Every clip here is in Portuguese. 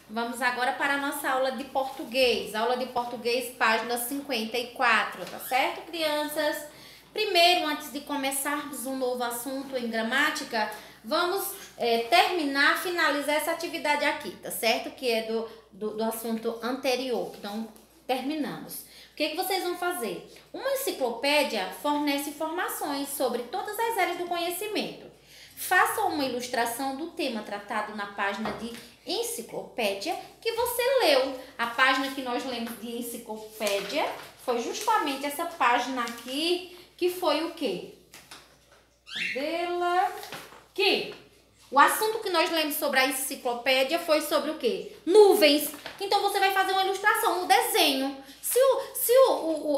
Vamos agora para a nossa aula de português. Aula de português, página 54, tá certo, crianças? Primeiro, antes de começarmos um novo assunto em gramática, vamos finalizar essa atividade aqui, tá certo? Que é do assunto anterior. Então, terminamos. O que vocês vão fazer? Uma enciclopédia fornece informações sobre todas as áreas do conhecimento. Faça uma ilustração do tema tratado na página de enciclopédia que você leu. A página que nós lemos de enciclopédia foi justamente essa página aqui, que foi o quê? Cadê-la? Aqui. O assunto que nós lemos sobre a enciclopédia foi sobre o quê? Nuvens. Então, você vai fazer uma ilustração, um desenho. Se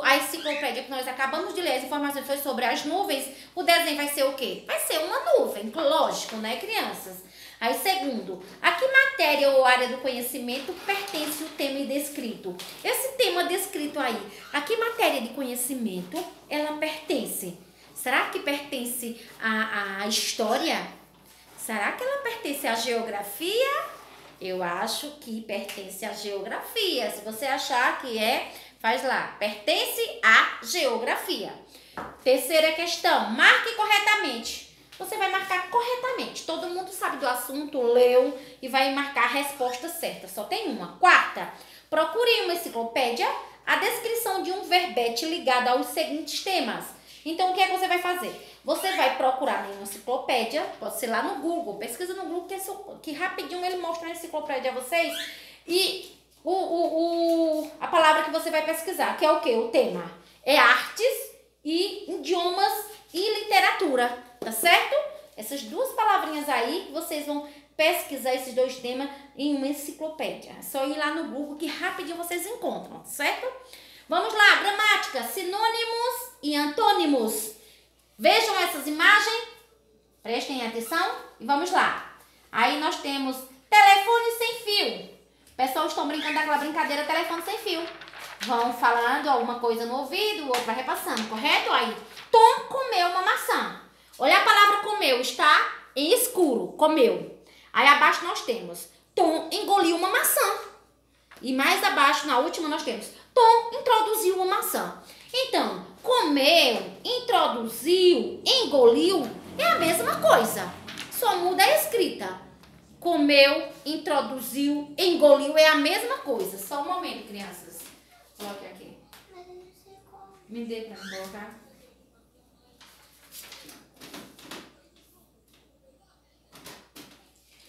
a enciclopédia que nós acabamos de ler, as informações foi sobre as nuvens, o desenho vai ser o quê? Vai ser uma nuvem, lógico, né, crianças? Aí, segundo, a que matéria ou área do conhecimento pertence o tema descrito? Esse tema descrito aí, a que matéria de conhecimento ela pertence? Será que pertence à história? Será que ela pertence à geografia? Eu acho que pertence à geografia. Se você achar que faz lá. Pertence à geografia. Terceira questão. Marque corretamente. Você vai marcar corretamente. Todo mundo sabe do assunto, leu e vai marcar a resposta certa. Só tem uma. Quarta. Procure em uma enciclopédia a descrição de um verbete ligado aos seguintes temas. Então, o que é que você vai fazer? Você vai procurar em uma enciclopédia, pode ser lá no Google, pesquisa no Google, que rapidinho ele mostra a enciclopédia a vocês. E a palavra que você vai pesquisar, que é o quê? O tema é artes e idiomas e literatura, tá certo? Essas duas palavrinhas aí, vocês vão pesquisar esses dois temas em uma enciclopédia. É só ir lá no Google que rapidinho vocês encontram, certo? Vamos lá, gramática, sinônimos e antônimos. Vejam essas imagens, prestem atenção e vamos lá. Aí nós temos telefone sem fio. O pessoal estão brincando daquela brincadeira telefone sem fio. Vão falando alguma coisa no ouvido, o outro vai repassando, correto? Aí, Tom comeu uma maçã. Olha a palavra comeu, está em escuro, comeu. Aí abaixo nós temos Tom engoliu uma maçã. E mais abaixo, na última, nós temos Tom introduziu uma maçã. Então, comeu, introduziu, engoliu é a mesma coisa. Só muda a escrita. Comeu, introduziu, engoliu é a mesma coisa. Só um momento, crianças. Coloque aqui. Me dê para me colocar.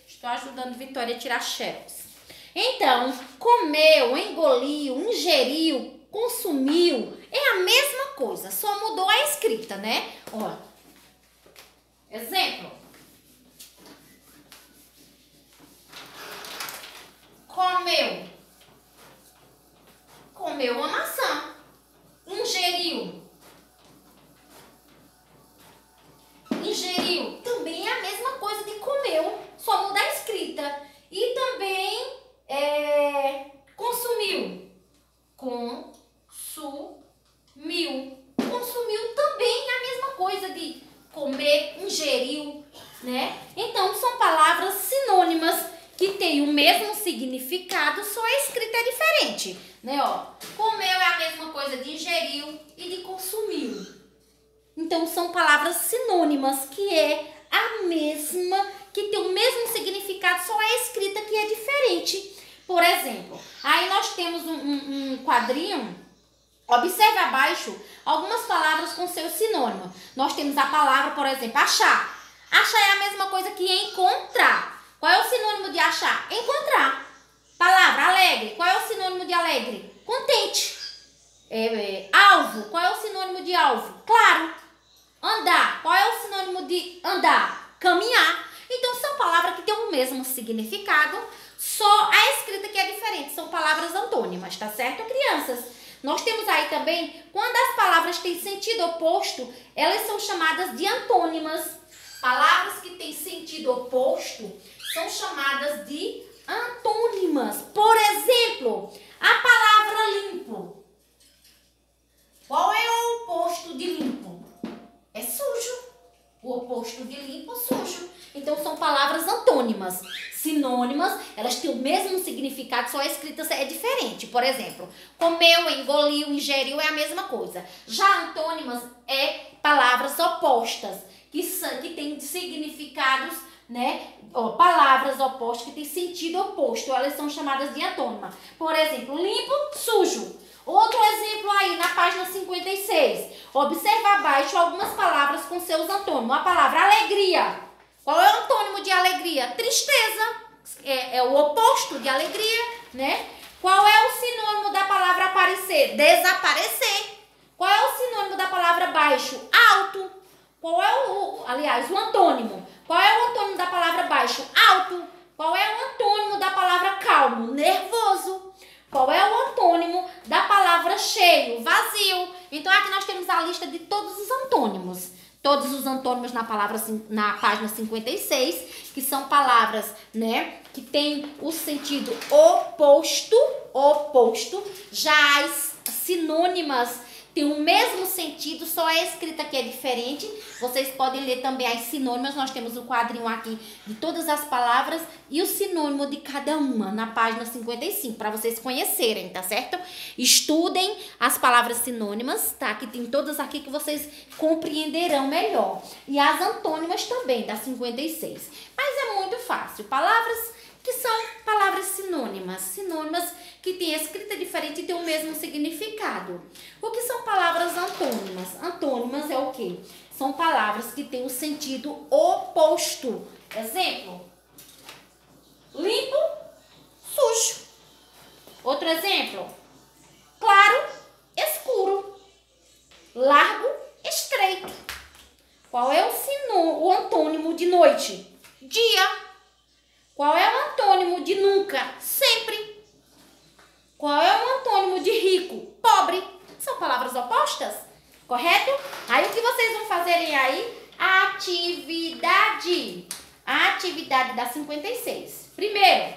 Estou ajudando Vitória a tirar xerox. Então, comeu, engoliu, ingeriu, consumiu, é a mesma coisa, só mudou a escrita, né? Ó, exemplo. Comeu uma maçã. Ingeriu, também é a mesma coisa de comeu, só muda a escrita. E também consumiu. Consumiu também é a mesma coisa de comer, ingeriu, né? Então, são palavras sinônimas que têm o mesmo significado, só a escrita é diferente, né? Ó, comeu é a mesma coisa de ingeriu e de consumiu. Então, são palavras sinônimas que é a mesma, que tem o mesmo significado, só a escrita que é diferente. Por exemplo, aí nós temos um quadrinho, observe abaixo algumas palavras com seu sinônimo. Nós temos a palavra, por exemplo, achar. Achar é a mesma coisa que encontrar. Qual é o sinônimo de achar? Encontrar. Palavra, alegre. Qual é o sinônimo de alegre? Contente. Alvo. Qual é o sinônimo de alvo? Claro. Andar. Qual é o sinônimo de andar? Caminhar. Então, são palavras que têm o mesmo significado, só a escrita que é diferente. São palavras antônimas, tá certo, crianças? Nós temos aí também, quando as palavras têm sentido oposto, elas são chamadas de antônimas. Palavras que têm sentido oposto são chamadas de antônimas. Por exemplo, a palavra limpo. Qual é o oposto de limpo? É sujo. O oposto de limpo, sujo. Então, são palavras antônimas. Sinônimas, elas têm o mesmo significado, só a escrita é diferente. Por exemplo, comeu, engoliu, ingeriu é a mesma coisa. Já antônimas é palavras opostas, que têm significados, né? Palavras opostas que têm sentido oposto, elas são chamadas de antônima. Por exemplo, limpo, sujo. Outro exemplo aí na página 56. Observa abaixo algumas palavras com seus antônimos. A palavra alegria. Qual é o antônimo de alegria? Tristeza. É o oposto de alegria, né? Qual é o sinônimo da palavra aparecer? Desaparecer. Qual é o sinônimo da palavra baixo? Alto. Qual é o antônimo? Qual é o antônimo da palavra baixo? Alto. Qual é o antônimo da palavra calmo? Nervoso. Qual é o antônimo da palavra cheio? Vazio. Então, aqui nós temos a lista de todos os antônimos. Todos os antônimos na página 56, que são palavras, né, que têm o sentido oposto. Já as sinônimas têm o mesmo sentido, só a escrita que é diferente. Vocês podem ler também as sinônimas, nós temos o quadrinho aqui de todas as palavras e o sinônimo de cada uma na página 55, para vocês conhecerem, tá certo? Estudem as palavras sinônimas, tá? Que tem todas aqui que vocês compreenderão melhor. E as antônimas também, da 56. Mas é muito fácil. Palavras que são palavras sinônimas que têm escrita diferente e têm o mesmo significado. O que são palavras antônimas? Antônimas é o quê? São palavras que têm o sentido oposto. Exemplo: limpo, sujo. Outro exemplo: claro, escuro. Largo, estreito. Qual é o antônimo de noite? Dia. Qual é o antônimo de nunca? Sempre. Qual é o antônimo de rico? Pobre. São palavras opostas, correto? Aí o que vocês vão fazerem aí? Atividade. A atividade da 56. Primeiro,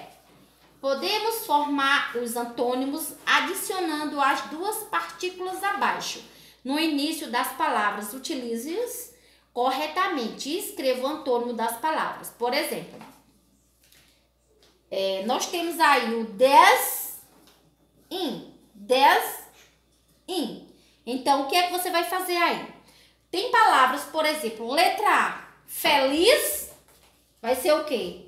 podemos formar os antônimos adicionando as duas partículas abaixo. No início das palavras, utilize-as corretamente e escreva o antônimo das palavras. Por exemplo, nós temos aí o des-in. Des-in. Então, o que é que você vai fazer aí? Tem palavras, por exemplo, letra A, feliz, vai ser o quê?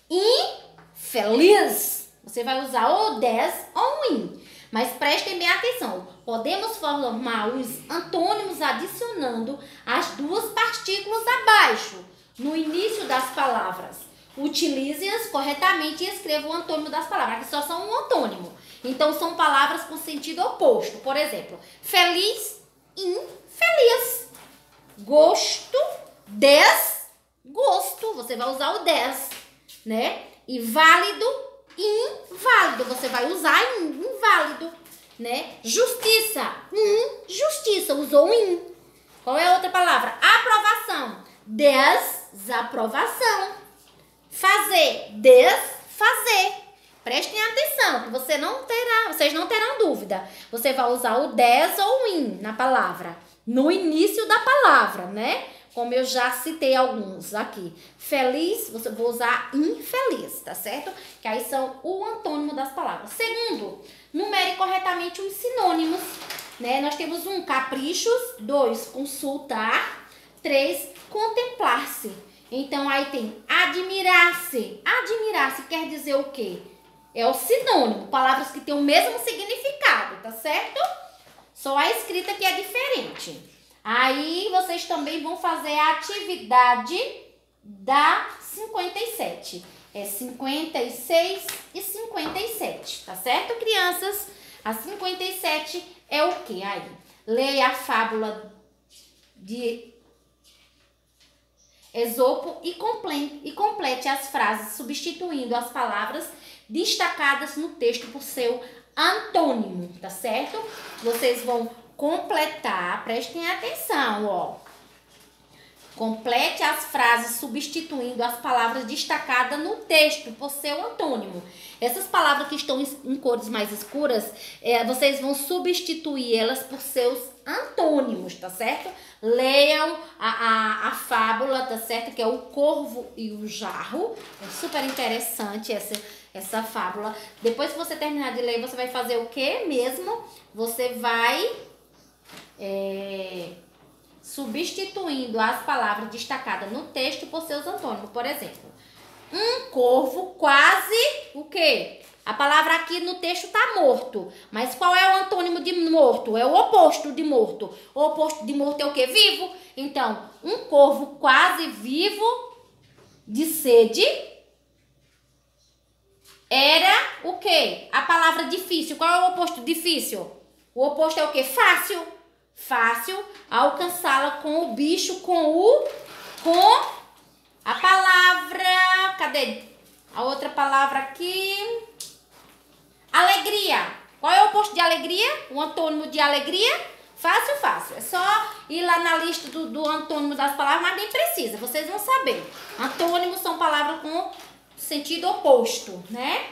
Infeliz. Você vai usar o des ou o in. Mas prestem bem atenção. Podemos formar os antônimos adicionando as duas partículas abaixo, no início das palavras. Utilize-as corretamente e escreva o antônimo das palavras, que só são um antônimo. Então, são palavras com sentido oposto. Por exemplo, feliz, infeliz. Gosto, desgosto. Você vai usar o des, né? E válido, inválido. Você vai usar inválido, né? Justiça, injustiça. Usou in. Qual é a outra palavra? Aprovação, desaprovação. Fazer, desfazer. Prestem atenção, que vocês não terão dúvida. Você vai usar o des ou o in na palavra, no início da palavra, né? Como eu já citei alguns aqui. Feliz, você vai usar infeliz, tá certo? Que aí são o antônimo das palavras. Segundo, numere corretamente os sinônimos, né? Nós temos 1, caprichos. 2, consultar. 3, contemplar-se. Então, aí tem admirar-se. Admirar-se quer dizer o quê? É o sinônimo, palavras que têm o mesmo significado, tá certo? Só a escrita que é diferente. Aí, vocês também vão fazer a atividade da 57. É 56 e 57, tá certo, crianças? A 57 é o quê aí? Leia a fábula de Esopo e complete as frases substituindo as palavras destacadas no texto por seu antônimo, tá certo? Vocês vão completar, prestem atenção, ó. Complete as frases substituindo as palavras destacadas no texto por seu antônimo. Essas palavras que estão em cores mais escuras, vocês vão substituir elas por seus antônimos, tá certo? Leiam a fábula, tá certo? Que é o Corvo e o Jarro. É super interessante essa fábula. Depois que você terminar de ler, você vai fazer o quê mesmo? Você vai substituindo as palavras destacadas no texto por seus antônimos. Por exemplo, um corvo quase o quê? A palavra aqui no texto tá morto. Mas qual é o antônimo de morto? É o oposto de morto. O oposto de morto é o quê? Vivo. Então, um corvo quase vivo de sede era o quê? A palavra difícil. Qual é o oposto de difícil? O oposto é o quê? Fácil. Fácil alcançá-la com o bicho, com a palavra. Cadê a outra palavra aqui? Alegria. Qual é o oposto de alegria? O antônimo de alegria? Fácil, fácil. É só ir lá na lista do antônimo das palavras, mas nem precisa, vocês vão saber. Antônimos são palavras com sentido oposto, né?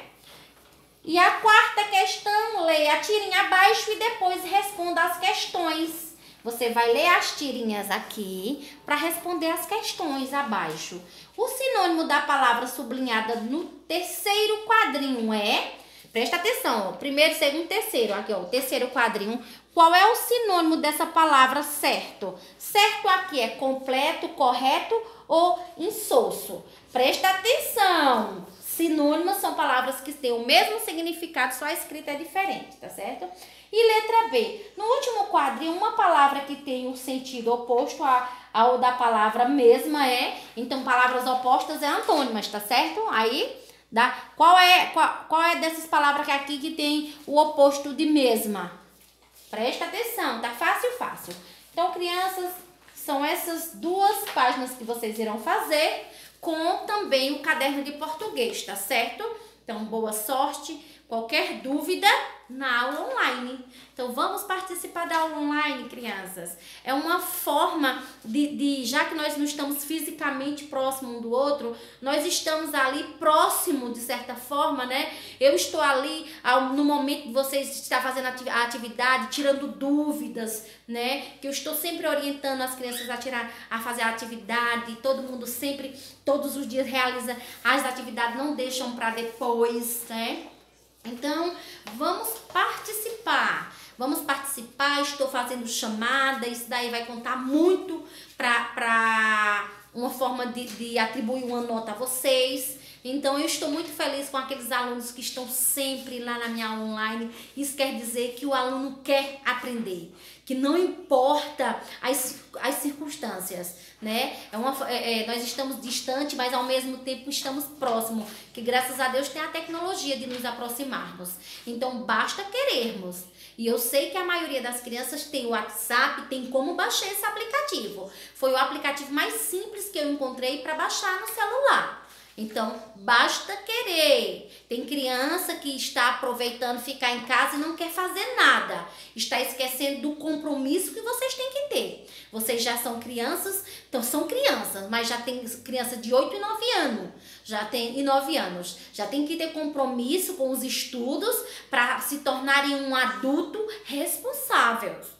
E a quarta questão, leia a tirinha abaixo e depois responda as questões. Você vai ler as tirinhas aqui para responder as questões abaixo. O sinônimo da palavra sublinhada no terceiro quadrinho é... Presta atenção, ó, primeiro, segundo, terceiro. Aqui, ó, o terceiro quadrinho. Qual é o sinônimo dessa palavra certo? Certo aqui é completo, correto ou insosso? Presta atenção. Sinônimos são palavras que têm o mesmo significado, só a escrita é diferente, tá certo? E letra B. No último quadrinho, uma palavra que tem um sentido oposto ao da palavra mesma é... Então, palavras opostas é antônimas, tá certo? Aí, qual é dessas palavras aqui que tem o oposto de mesma? Presta atenção, tá fácil, fácil. Então, crianças, são essas duas páginas que vocês irão fazer com também o caderno de português, tá certo? Então, boa sorte. Qualquer dúvida, na aula online. Então, vamos participar da aula online, crianças. É uma forma já que nós não estamos fisicamente próximos um do outro, nós estamos ali próximo, de certa forma, né? Eu estou ali no momento de vocês estar fazendo a atividade, tirando dúvidas, né? Que eu estou sempre orientando as crianças a fazer a atividade. Todo mundo sempre, todos os dias realiza as atividades, não deixam para depois, né? Então, vamos participar. Vamos participar, estou fazendo chamada, isso daí vai contar muito para uma forma de atribuir uma nota a vocês. Então, eu estou muito feliz com aqueles alunos que estão sempre lá na minha aula online. Isso quer dizer que o aluno quer aprender, que não importa as circunstâncias, né? Nós estamos distantes, mas ao mesmo tempo estamos próximos, que graças a Deus tem a tecnologia de nos aproximarmos. Então, basta querermos. E eu sei que a maioria das crianças tem o WhatsApp, tem como baixar esse aplicativo. Foi o aplicativo mais simples que eu encontrei para baixar no celular. Então, basta querer. Tem criança que está aproveitando ficar em casa e não quer fazer nada. Está esquecendo do compromisso que vocês têm que ter. Vocês já são crianças, então são crianças, mas já tem criança de 8 e 9 anos. Já tem que ter compromisso com os estudos para se tornarem um adulto responsáveis.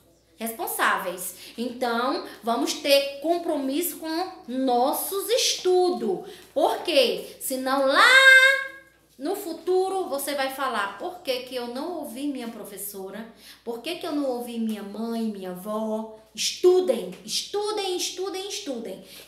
Então, vamos ter compromisso com nossos estudos. Por quê? Senão lá no futuro você vai falar: por que eu não ouvi minha professora? Por que eu não ouvi minha mãe, minha avó? Estudem.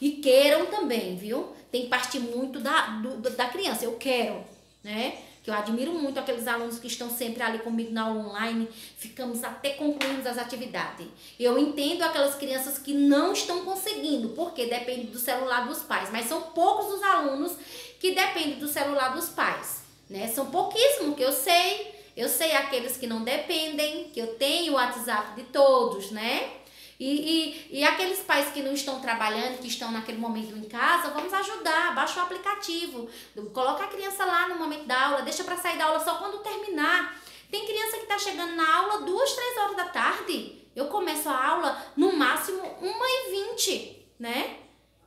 E queiram também, viu? Tem que partir muito da criança. Eu quero, né? Que eu admiro muito aqueles alunos que estão sempre ali comigo na aula online, ficamos até concluirmos as atividades. Eu entendo aquelas crianças que não estão conseguindo, porque depende do celular dos pais, mas são poucos os alunos que dependem do celular dos pais, né? São pouquíssimos que eu sei aqueles que não dependem, que eu tenho o WhatsApp de todos, né? E aqueles pais que não estão trabalhando, que estão naquele momento em casa, vamos ajudar, baixa o aplicativo, coloca a criança lá no momento da aula, deixa para sair da aula só quando terminar. Tem criança que está chegando na aula 2, 3 horas da tarde, eu começo a aula no máximo 1h20, né?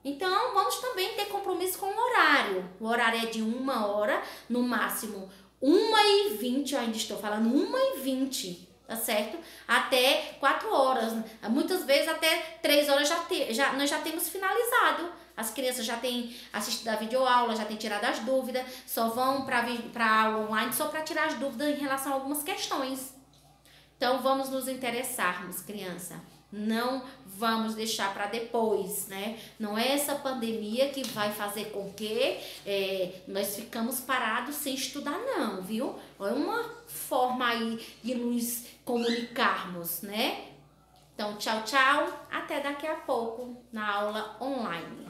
Então, vamos também ter compromisso com o horário. O horário é de 1 hora, no máximo 1h20, eu ainda estou falando 1h20, tá certo? Até 4 horas. Muitas vezes até 3 horas nós já temos finalizado. As crianças já têm assistido a videoaula, já têm tirado as dúvidas, só vão para aula online só para tirar as dúvidas em relação a algumas questões. Então, vamos nos interessarmos, criança. Não vamos deixar para depois, né? Não é essa pandemia que vai fazer com que nós ficamos parados sem estudar, não, viu? É uma forma aí de nos comunicarmos, né? Então, tchau, tchau. Até daqui a pouco na aula online.